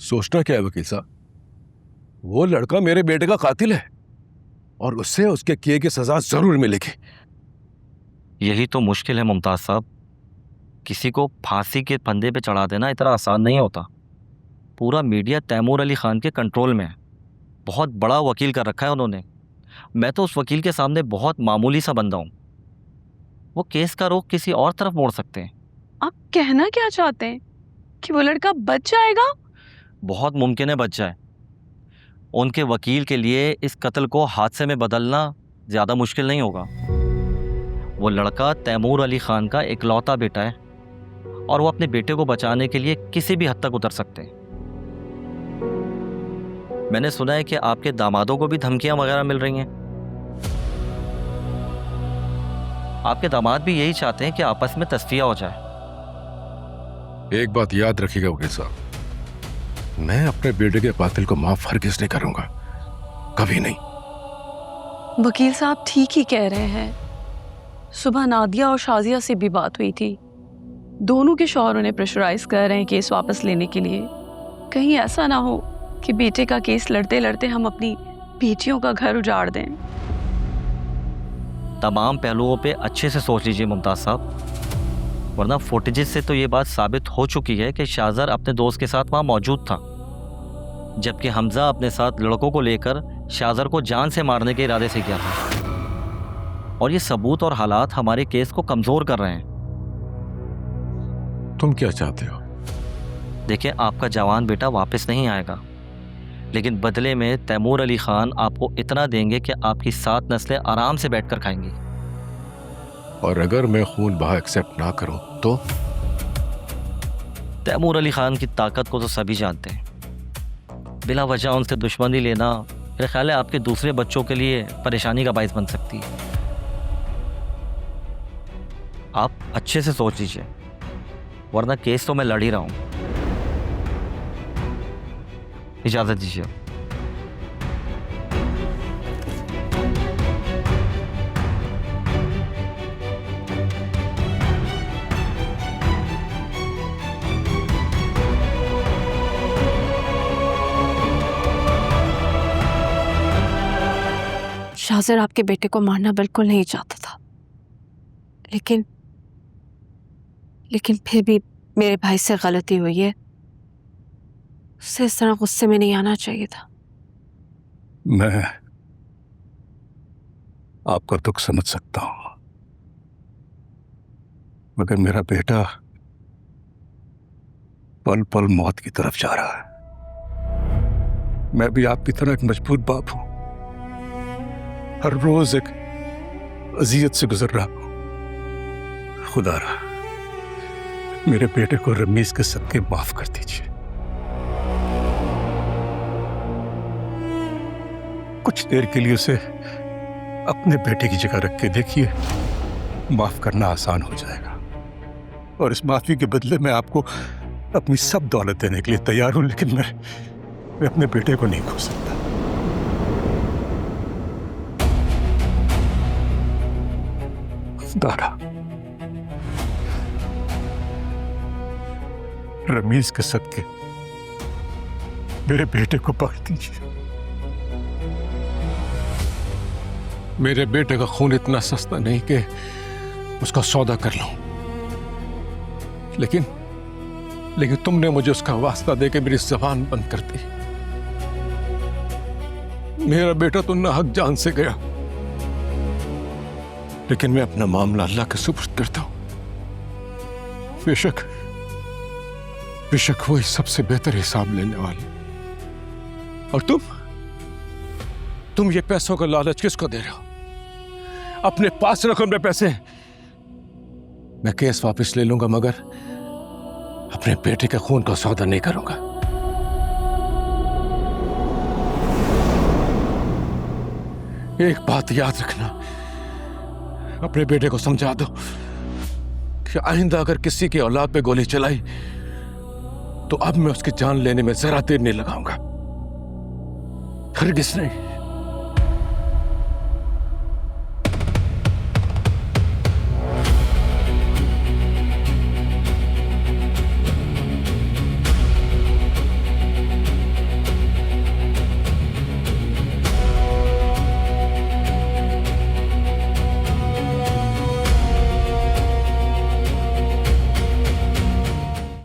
सोचना क्या है वकील साहब, वो लड़का मेरे बेटे का कातिल है और उससे उसके किए की सजा जरूर मिलेगी। यही तो मुश्किल है मुमताज साहब, किसी को फांसी के फंदे पे चढ़ा देना इतना आसान नहीं होता। पूरा मीडिया तैमूर अली खान के कंट्रोल में है, बहुत बड़ा वकील कर रखा है उन्होंने। मैं तो उस वकील के सामने बहुत मामूली सा बंदा हूँ। वो केस का रुख किसी और तरफ मोड़ सकते हैं। आप कहना क्या चाहते हैं कि वो लड़का बच जाएगा? बहुत मुमकिन है बच जाए। उनके वकील के लिए इस कत्ल को हादसे में बदलना ज़्यादा मुश्किल नहीं होगा। वो लड़का तैमूर अली खान का इकलौता बेटा है और वो अपने बेटे को बचाने के लिए किसी भी हद तक उतर सकते हैं। मैंने सुना है कि आपके दामादों को भी धमकियां वगैरह मिल रही हैं। आपके दामाद भी यही चाहते हैं कि आपस में तस्फिया हो जाए। एक बात याद रखिएगा वकील साहब, मैं अपने बेटे के कातिल को माफ हरगिज़ नहीं करूंगा, कभी नहीं। वकील साहब ठीक ही कह रहे हैं। सुबह नादिया और शाजिया से भी बात हुई थी। दोनों के शौहर उन्हें प्रेशराइज कर रहे हैं केस वापस लेने के लिए। कहीं ऐसा ना हो कि बेटे का केस लड़ते लड़ते हम अपनी बेटियों का घर उजाड़ दें। तमाम पहलुओं पे अच्छे से सोच लीजिए मुमताज साहब, वरना फुटेजेस से तो ये बात साबित हो चुकी है कि शाहजर अपने दोस्त के साथ वहाँ मौजूद था, जबकि हमजा अपने साथ लड़कों को लेकर शाहजर को जान से मारने के इरादे से गया था। और ये सबूत और हालात हमारे केस को कमज़ोर कर रहे हैं। तुम क्या चाहते हो? देखिए, आपका जवान बेटा वापस नहीं आएगा, लेकिन बदले में तैमूर अली खान आपको इतना देंगे कि आपकी 7 नस्लें आराम से बैठकर खाएंगी। और अगर मैं खून बहा एक्सेप्ट ना करूं तो? तैमूर अली खान की ताकत को तो सभी जानते हैं। बिला वजह उनसे दुश्मनी लेना मेरे ख्याल है आपके दूसरे बच्चों के लिए परेशानी का बायस बन सकती है। आप अच्छे से सोच लीजिए, वरना केस तो मैं लड़ ही रहा हूं। इजाजत दीजिए। शाहजर आपके बेटे को मारना बिल्कुल नहीं चाहता था, लेकिन फिर भी मेरे भाई से गलती हुई है। उससे इस तरह गुस्से में नहीं आना चाहिए था। मैं आपका दुख समझ सकता हूं, मगर मेरा बेटा पल पल मौत की तरफ जा रहा है। मैं भी आपकी तरह एक मजबूर बाप हूं, हर रोज एक अजियत से गुजर रहा हूं। खुदा रहा मेरे बेटे को रमीज के सदके माफ कर दीजिए। कुछ देर के लिए उसे अपने बेटे की जगह रख के देखिए, माफ करना आसान हो जाएगा। और इस माफी के बदले मैं आपको अपनी सब दौलत देने के लिए तैयार हूं, लेकिन मैं अपने बेटे को नहीं खो सकता। दारा, रमीज के सदके मेरे बेटे को बख्श दीजिए। मेरे बेटे का खून इतना सस्ता नहीं कि उसका सौदा कर लूं, लेकिन तुमने मुझे उसका वास्ता देके मेरी जबान बंद कर दी। मेरा बेटा तो नाहक जान से गया, लेकिन मैं अपना मामला अल्लाह के सुपुर्द करता हूं। बेशक वही सबसे बेहतर हिसाब लेने वाले। और तुम ये पैसों का लालच किसको दे रहे हो? अपने पास रखो मेरे पैसे। मैं केस वापस ले लूंगा, मगर अपने बेटे के खून का सौदा नहीं करूंगा। एक बात याद रखना, अपने बेटे को समझा दो कि आइंदा अगर किसी की औलाद पे गोली चलाई तो अब मैं उसकी जान लेने में जरा देर नहीं लगाऊंगा, हरगिज़ नहीं।